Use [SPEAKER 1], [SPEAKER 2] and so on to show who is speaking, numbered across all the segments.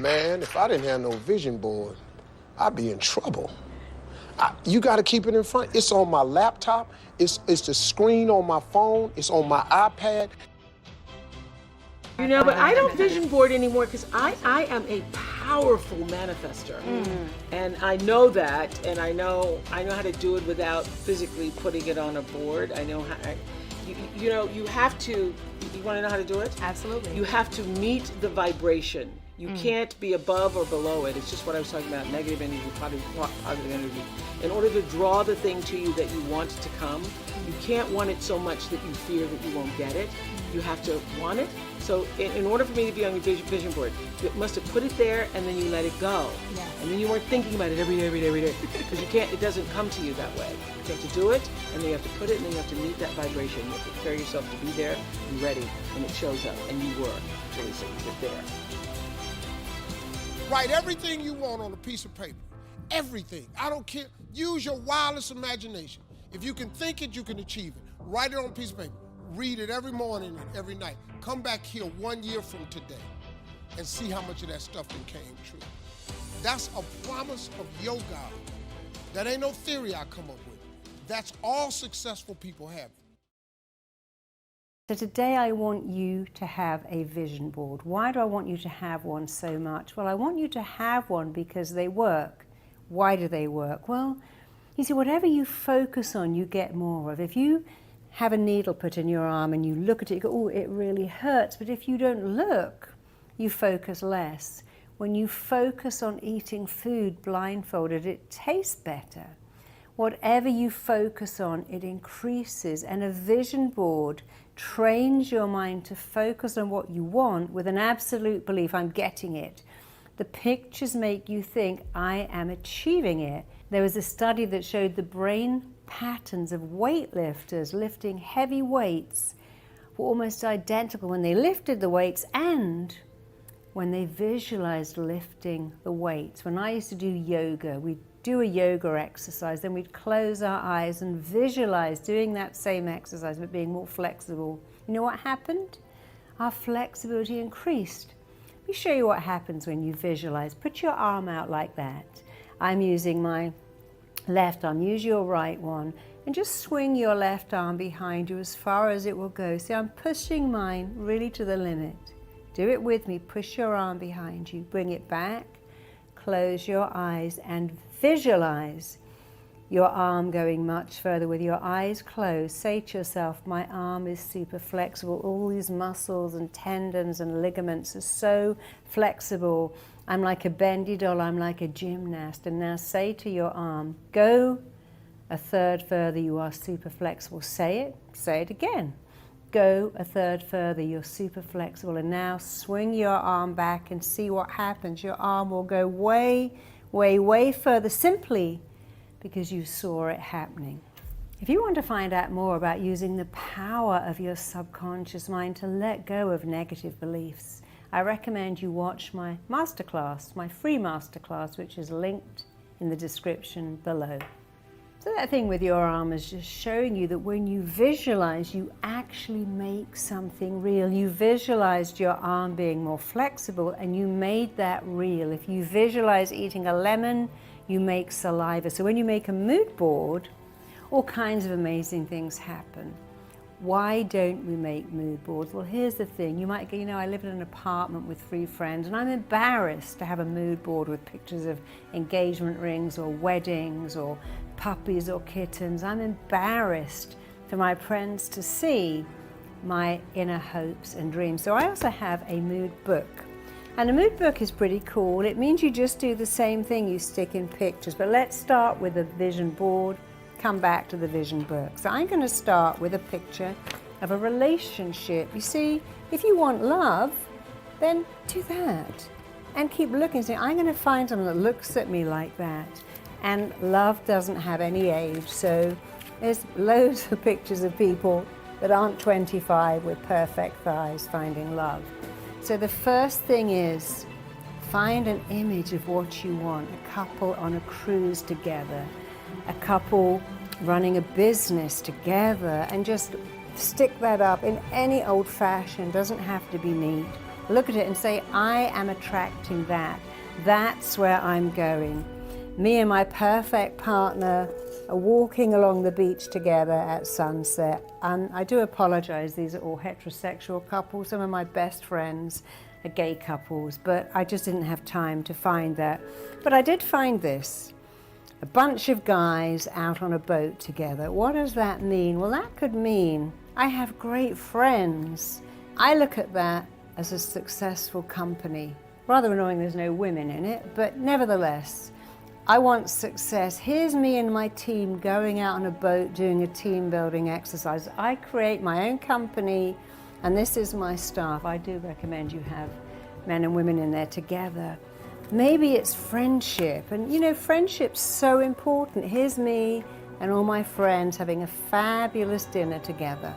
[SPEAKER 1] Man, if I didn't have no vision board, I'd be in trouble. You got to keep it in front. It's on my laptop. It's the screen on my phone. It's on my iPad.
[SPEAKER 2] You know, but I don't vision board anymore because I am a powerful manifester. And I know that, and I know how to do it without physically putting it on a board. I know how, you have to, you want to know how to do it?
[SPEAKER 3] Absolutely.
[SPEAKER 2] You have to meet the vibration. You can't be above or below it. It's just what I was talking about, negative energy, positive energy. In order to draw the thing to you that you want to come, you can't want it so much that you fear that you won't get it. You have to want it. So in order for me to be on your vision board, you must have put it there and then you let it go.
[SPEAKER 3] Yes.
[SPEAKER 2] And then you weren't thinking about it every day. Because you can't, it doesn't come to you that way. You have to do it, and then you have to put it, and then you have to meet that vibration. You have to prepare yourself to be there, be ready, and it shows up. And you were, Teresa, you're there.
[SPEAKER 1] Write everything you want on a piece of paper. Everything. I don't care. Use your wildest imagination. If you can think it, you can achieve it. Write it on a piece of paper. Read it every morning and every night. Come back here 1 year from today and see how much of that stuff became true. That's a promise of your God. That ain't no theory I come up with. That's all successful people have.
[SPEAKER 4] So today I want you to have a vision board. Why do I want you to have one so much? Well, I want you to have one because they work. Why do they work? Well, you see, whatever you focus on, you get more of. If you have a needle put in your arm and you look at it, you go, oh, it really hurts. But if you don't look, you focus less. When you focus on eating food blindfolded, it tastes better. Whatever you focus on, it increases. And a vision board trains your mind to focus on what you want with an absolute belief, I'm getting it. The pictures make you think, I am achieving it. There was a study that showed the brain patterns of weightlifters lifting heavy weights were almost identical when they lifted the weights and when they visualized lifting the weights. When I used to do yoga, we'd do a yoga exercise, then we'd close our eyes and visualize doing that same exercise but being more flexible. You know what happened? Our flexibility increased. Let me show you what happens when you visualize. Put your arm out like that. I'm using my left arm, use your right one, and just swing your left arm behind you as far as it will go. See, I'm pushing mine really to the limit. Do it with me. Push your arm behind you, bring it back, close your eyes and visualize your arm going much further with your eyes closed. Say to yourself, my arm is super flexible. All these muscles and tendons and ligaments are so flexible. I'm like a bendy doll, I'm like a gymnast. And now say to your arm, go a third further, you are super flexible. Say it again. Go a third further, you're super flexible. And now swing your arm back and see what happens. Your arm will go way, way, way further simply because you saw it happening. If you want to find out more about using the power of your subconscious mind to let go of negative beliefs, I recommend you watch my masterclass, my free masterclass, which is linked in the description below. So that thing with your arm is just showing you that when you visualize, you actually make something real. You visualized your arm being more flexible and you made that real. If you visualize eating a lemon, you make saliva. So when you make a mood board, all kinds of amazing things happen. Why don't we make mood boards? Well, here's the thing. You might go, you know, I live in an apartment with 3 friends and I'm embarrassed to have a mood board with pictures of engagement rings or weddings or puppies or kittens. I'm embarrassed for my friends to see my inner hopes and dreams. So I also have a mood book. And a mood book is pretty cool. It means you just do the same thing, you stick in pictures. But let's start with a vision board, come back to the vision book. So I'm going to start with a picture of a relationship. You see, if you want love, then do that. And keep looking and say, I'm going to find someone that looks at me like that. And love doesn't have any age. So there's loads of pictures of people that aren't 25 with perfect thighs finding love. So the first thing is find an image of what you want. A couple on a cruise together, a couple running a business together, and just stick that up in any old fashion, doesn't have to be neat. look at it and say, I am attracting that. That's where I'm going. Me and my perfect partner are walking along the beach together at sunset. And I do apologize, these are all heterosexual couples. Some of my best friends are gay couples, but I just didn't have time to find that. But I did find this. A bunch of guys out on a boat together. What does that mean? Well, that could mean I have great friends. I look at that as a successful company. Rather annoying there's no women in it, but nevertheless, I want success. Here's me and my team going out on a boat doing a team building exercise. I create my own company, and this is my staff. I do recommend you have men and women in there together. Maybe it's friendship, and you know, friendship's so important. Here's me and all my friends having a fabulous dinner together.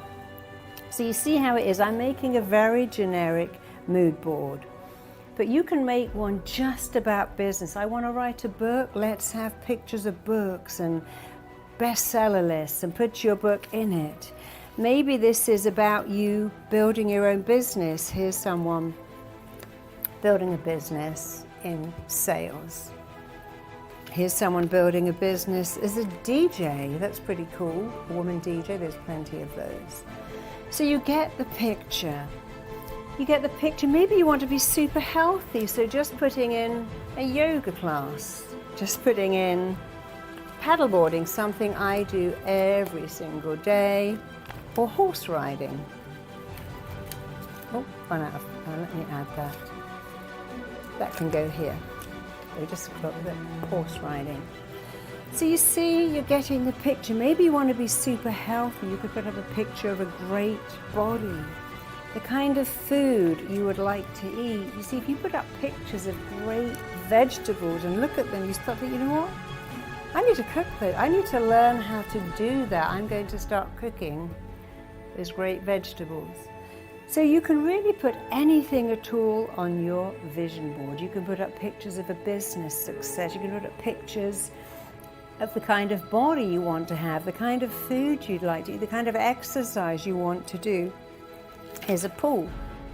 [SPEAKER 4] So you see how it is. I'm making a very generic mood board, but you can make one just about business. I want to write a book. Let's have pictures of books and bestseller lists and put your book in it. Maybe this is about you building your own business. Here's someone building a business in sales. Here's someone building a business as a DJ. That's pretty cool. A woman DJ, there's plenty of those. So you get the picture. You get the picture. Maybe you want to be super healthy, so just putting in a yoga class, just putting in paddleboarding, something I do every single day, or horse riding. Oh, let me add that. That can go here. So just put the horse riding. So you see, you're getting the picture. Maybe you want to be super healthy. You could put up a picture of a great body, the kind of food you would like to eat. You see, if you put up pictures of great vegetables and look at them, you start thinking, you know what? I need to cook those. I need to learn how to do that. I'm going to start cooking those great vegetables. So you can really put anything at all on your vision board. You can put up pictures of a business success. You can put up pictures of the kind of body you want to have, the kind of food you'd like to eat, the kind of exercise you want to do. Here's a pool.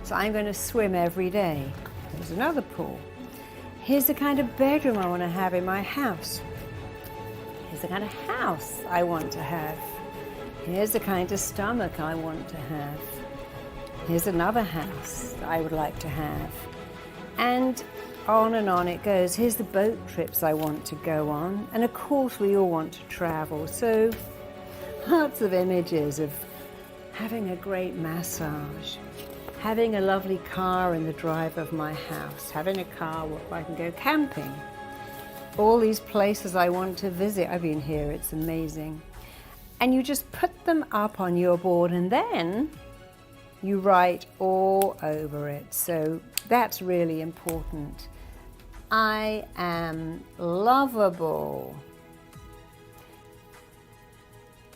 [SPEAKER 4] So I'm going to swim every day. Here's another pool. Here's the kind of bedroom I want to have in my house. Here's the kind of house I want to have. Here's the kind of stomach I want to have. Here's another house I would like to have. And on it goes. Here's the boat trips I want to go on. And of course we all want to travel. So lots of images of having a great massage, having a lovely car in the drive of my house, having a car where I can go camping. All these places I want to visit. I've been here, it's amazing. And you just put them up on your board and then you write all over it. So that's really important. I am lovable.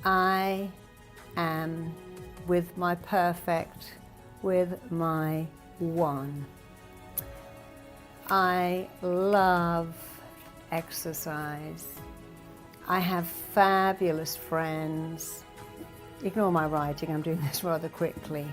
[SPEAKER 4] I am with my perfect, with my one. I love exercise. I have fabulous friends. Ignore my writing, I'm doing this rather quickly.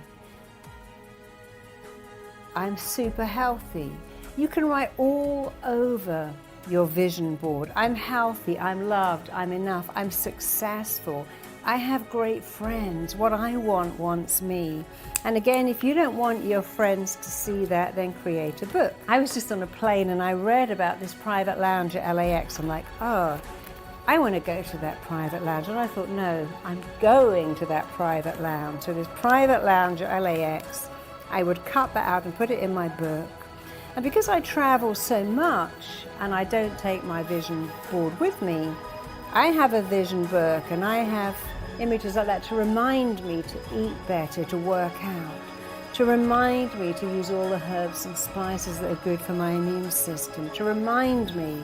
[SPEAKER 4] I'm super healthy. You can write all over your vision board. I'm healthy, I'm loved, I'm enough, I'm successful. I have great friends. What I want wants me. And again, if you don't want your friends to see that, then create a book. I was just on a plane and I read about this private lounge at LAX. I'm like, oh, I want to go to that private lounge. And I thought, no, I'm going to that private lounge. So this private lounge at LAX, I would cut that out and put it in my book. And because I travel so much and I don't take my vision board with me, I have a vision book and I have images like that to remind me to eat better, to work out, to remind me to use all the herbs and spices that are good for my immune system, to remind me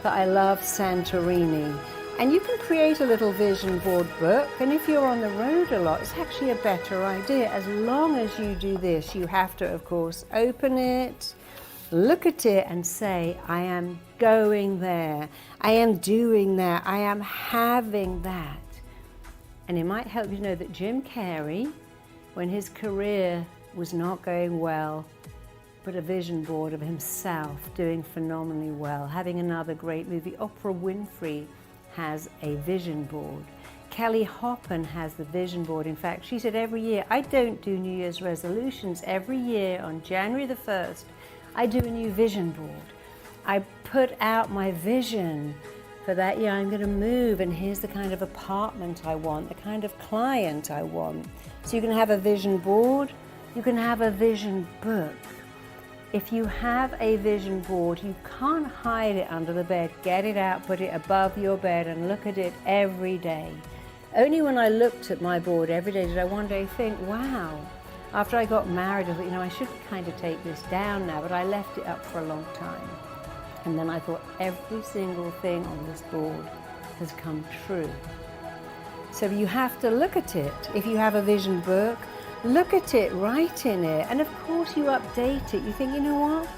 [SPEAKER 4] that I love Santorini. And you can create a little vision board book, and if you're on the road a lot, it's actually a better idea. As long as you do this, you have to, of course, open it, look at it and say, I am going there, I am doing that, I am having that. And it might help you know that Jim Carrey, when his career was not going well, but a vision board of himself doing phenomenally well, having another great movie. Oprah Winfrey has a vision board. Kelly Hoppen has the vision board. In fact, she said every year, I don't do New Year's resolutions. Every year on January the 1st, I do a new vision board. I put out my vision for that year. I'm going to move, and here's the kind of apartment I want, the kind of client I want. So you can have a vision board, you can have a vision book. If you have a vision board, you can't hide it under the bed. Get it out, put it above your bed, and look at it every day. Only when I looked at my board every day did I one day think, wow. After I got married, I thought, I should kind of take this down now, but I left it up for a long time. And then I thought, every single thing on this board has come true. So you have to look at it. If you have a vision book, look at it, write in it, and of course you update it. You think, you know what?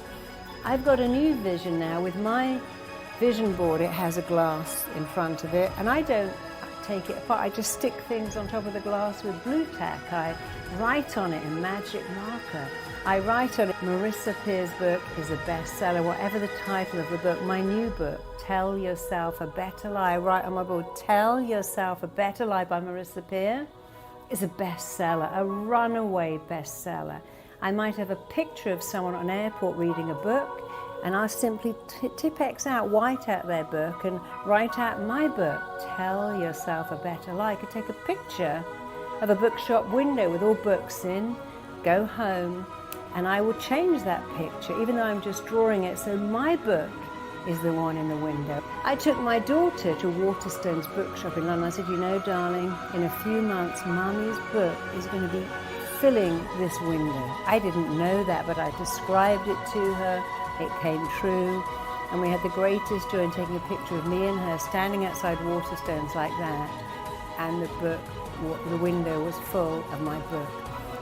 [SPEAKER 4] I've got a new vision now with my vision board. It has a glass in front of it, and I don't take it apart. I just stick things on top of the glass with blue tack. I write on it in magic marker. I write on it. Marisa Peer's book is a bestseller, whatever the title of the book. My new book, Tell Yourself a Better Lie, I write on my board, Tell Yourself a Better Lie by Marisa Peer, is a bestseller, a runaway bestseller. I might have a picture of someone at an airport reading a book, and I'll simply tip X out, white out their book, and write out my book, Tell Yourself a Better Lie. I could take a picture of a bookshop window with all books in, go home, and I will change that picture, even though I'm just drawing it, so my book is the one in the window. I took my daughter to Waterstone's bookshop in London. I said, you know, darling, in a few months, Mummy's book is going to be filling this window. I didn't know that, but I described it to her. It came true. And we had the greatest joy in taking a picture of me and her standing outside Waterstones like that. And the book, the window was full of my book.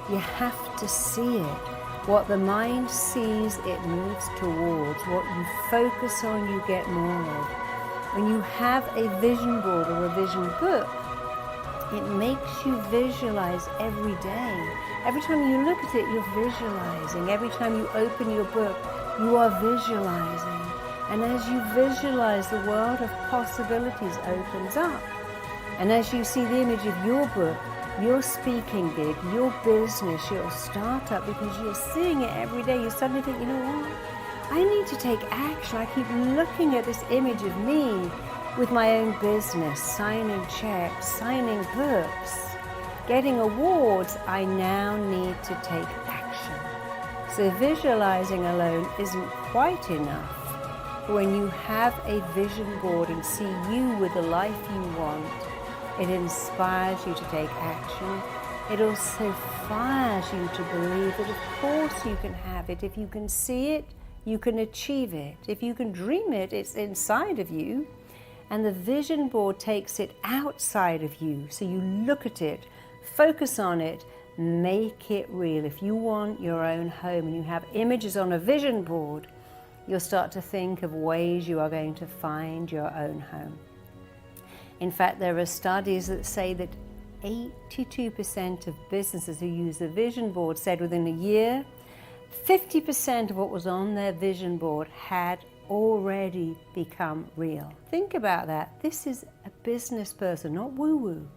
[SPEAKER 4] You have to see it. What the mind sees, it moves towards. What you focus on, you get more of. When you have a vision board or a vision book, it makes you visualize every day. Every time you look at it, you're visualizing. Every time you open your book, you are visualizing. And as you visualize, the world of possibilities opens up. And as you see the image of your book, your speaking gig, your business, your startup, because you're seeing it every day, you suddenly think, you know what? I need to take action. I keep looking at this image of me with my own business, signing checks, signing books, getting awards. I now need to take action. So visualizing alone isn't quite enough. When you have a vision board and see you with the life you want, it inspires you to take action. It also fires you to believe that of course you can have it. If you can see it, you can achieve it. If you can dream it, it's inside of you. And the vision board takes it outside of you. So you look at it, focus on it, make it real. If you want your own home and you have images on a vision board, you'll start to think of ways you are going to find your own home. In fact, there are studies that say that 82% of businesses who use the vision board said within a year, 50% of what was on their vision board had already become real. Think about that. This is a business person, not woo-woo.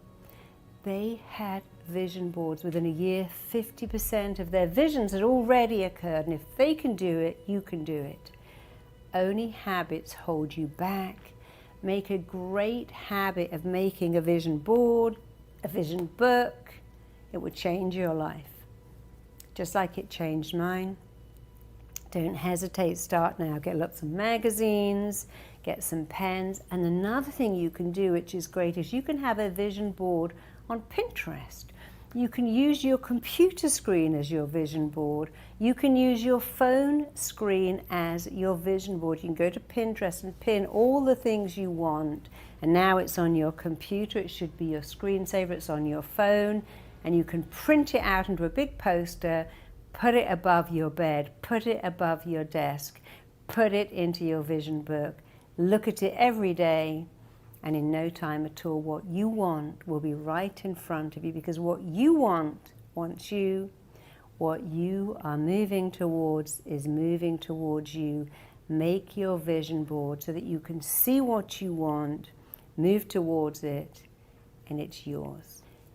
[SPEAKER 4] They had vision boards within a year. 50% of their visions had already occurred, and if they can do it, you can do it. Only habits hold you back. Make a great habit of making a vision board, a vision book. It would change your life, just like it changed mine. Don't hesitate, start now. Get lots of magazines, get some pens. And another thing you can do, which is great, is you can have a vision board on Pinterest. You can use your computer screen as your vision board. You can use your phone screen as your vision board. You can go to Pinterest and pin all the things you want. And now it's on your computer. It should be your screensaver. It's on your phone. And you can print it out into a big poster, put it above your bed, put it above your desk, put it into your vision book. Look at it every day. And in no time at all, what you want will be right in front of you, because what you want wants you. What you are moving towards is moving towards you. Make your vision board so that you can see what you want, move towards it, and it's yours.